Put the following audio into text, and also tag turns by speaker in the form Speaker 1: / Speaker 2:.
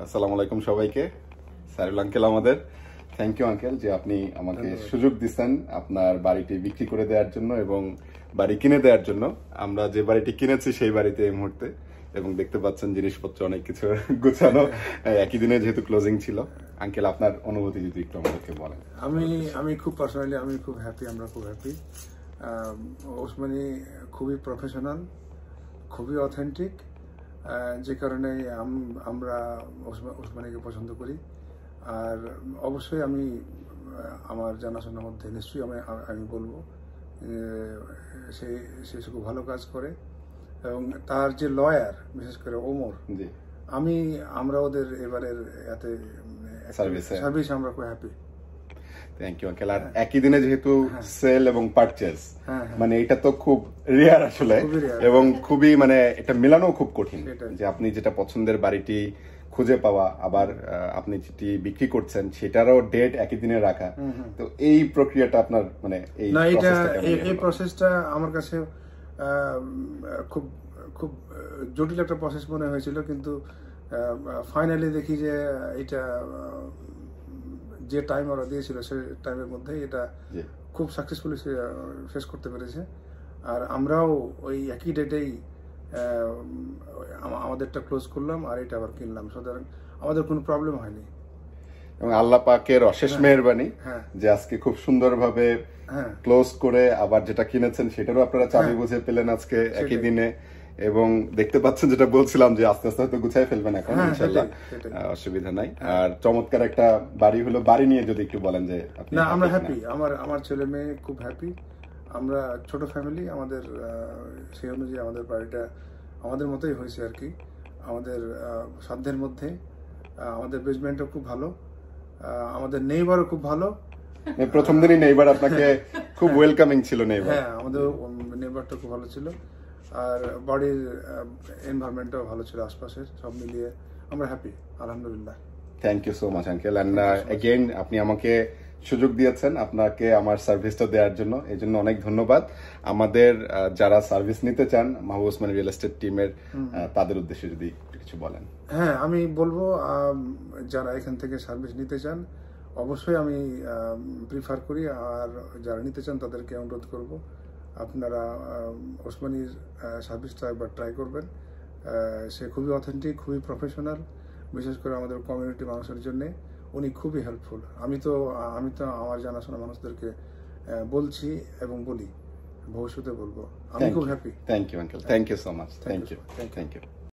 Speaker 1: আসসালামু আলাইকুম সবাইকে। সাইরুল আঙ্কেল আমাদের থ্যাংক ইউ আঙ্কেল যে আপনি আমাকে সুযোগ দিচ্ছেন আপনার বাড়িটি বিক্রি করে দেওয়ার জন্য এবং বাড়ি কিনে দেওয়ার জন্য। আমরা যে বাড়িটি কিনেছি সেই বাড়িতে এই মুহূর্তে, এবং দেখতে পাচ্ছেন জিনিসপত্র অনেক কিছু গুছানো, একই দিনে যেহেতু ক্লোজিং ছিল। আঙ্কেল আপনার অনুভূতি যদি একটু আমাদেরকে বলেন।
Speaker 2: আমি খুব পার্সোনালি আমি খুব হ্যাপি, আমরা খুব হ্যাপি। ওসমানী খুবই প্রফেশনাল, খুবই অথেন্টিক, যে কারণে আমরা ওসমানীকে পছন্দ করি। আর অবশ্যই আমি আমার জানাশোনার মধ্যে নিশ্চয়ই আমি বলবো সে খুব ভালো কাজ করে, এবং তার যে লয়ার বিশেষ করে ওমর, আমরা ওদের এবারের এতে সার্ভিস আমরা খুব হ্যাপি।
Speaker 1: Thank you uncle. আর একই দিনে যেহেতু সেল এবং পারচেজ, মানে এটা তো খুব রেয়ার আসলে, এবং খুবই মানে এটা মেলানো খুব কঠিন যে আপনি যেটা পছন্দের বাড়িটি খুঁজে পাওয়া, আবার আপনি যেটি বিক্রি করছেন সেটারও ডেট একই দিনে রাখা। তো এই প্রক্রিয়াটা আপনার মানে
Speaker 2: এই প্রসেসটা আমার কাছে খুব খুব জটিল একটা প্রসেস মনে হয়েছিল, কিন্তু ফাইনালি দেখি যে এটা যে টাইম ওরা দিয়েছিল সেই টাইমের মধ্যে এটা খুব সাকসেসফুলি শেষ করতে পেরেছে। আর আমরাও ওই একই ডেটেই আমাদেরটা ক্লোজ করলাম আর এটা আবার কিনলাম, সুতরাং আমাদের কোনো প্রবলেম হয়নি।
Speaker 1: এবং আল্লাহ পাকের অশেষ মেহেরবানি যে আজকে খুব সুন্দরভাবে ক্লোজ করে আবার যেটা কিনেছেন সেটারও আপনারা চাবি বুঝে পেলেন আজকে একই দিনে। এবং দেখতে পাচ্ছেন যেটা বলছিলাম যে আস্তে আস্তে হয়তো গুছাই ফেলবেন এখন, ইনশাআল্লাহ অসুবিধা নাই। আর চমৎকার একটা বাড়ি হলো, বাড়ি নিয়ে যদি একটু বলেন যে
Speaker 2: না আমরা হ্যাপি, আমার ছেলে মেয়ে খুব হ্যাপি। আমরা ছোট ফ্যামিলি, আমাদের সেই অনুযায়ী আমাদের বাড়িটা আমাদের মতোই হয়েছে আর কি, আমাদের সাধ্যের মধ্যে। আমাদের বেসমেন্টও খুব ভালো, আমাদের নেইবারও খুব ভালো।
Speaker 1: প্রথম দিনই নেইবার আপনাকে খুব ওয়েলকামিং ছিল।
Speaker 2: হ্যাঁ, আমাদের নেইবারটা খুব ভালো ছিল, আর বাড়ির এনভায়রনমেন্টটাও ভালো ছিল, আশপাশের সব মিলিয়ে আমরা হ্যাপি, আলহামদুলিল্লাহ।
Speaker 1: Thank you so much uncle. And again আপনি আমাকে সুযোগ দিয়েছেন আপনাকে আমার সার্ভিসটা দেওয়ার জন্য, এই জন্য অনেক ধন্যবাদ। আমাদের যারা সার্ভিস নিতে চান মাহবুব ওসমানী রিয়েল এস্টেট টিমের, তাদের উদ্দেশ্যে যদি কিছু বলেন।
Speaker 2: হ্যাঁ, আমি বলবো যারা এখান থেকে সার্ভিস নিতে চান অবশ্যই আমি প্রিফার করি, আর যারা নিতে চান তাদেরকে অনুরোধ করব আপনারা ওসমানীর সার্ভিসটা একবার ট্রাই করবেন। সে খুবই অথেন্টিক, খুবই প্রফেশনাল, বিশেষ করে আমাদের কমিউনিটি মানুষের জন্য উনি খুবই হেল্পফুল। আমি তো আমার জানাশোনা মানুষদেরকে বলছি এবং বলি, ভবিষ্যতে বলবো। আমি খুব happy.
Speaker 1: Thank you uncle, thank you so much, thank you.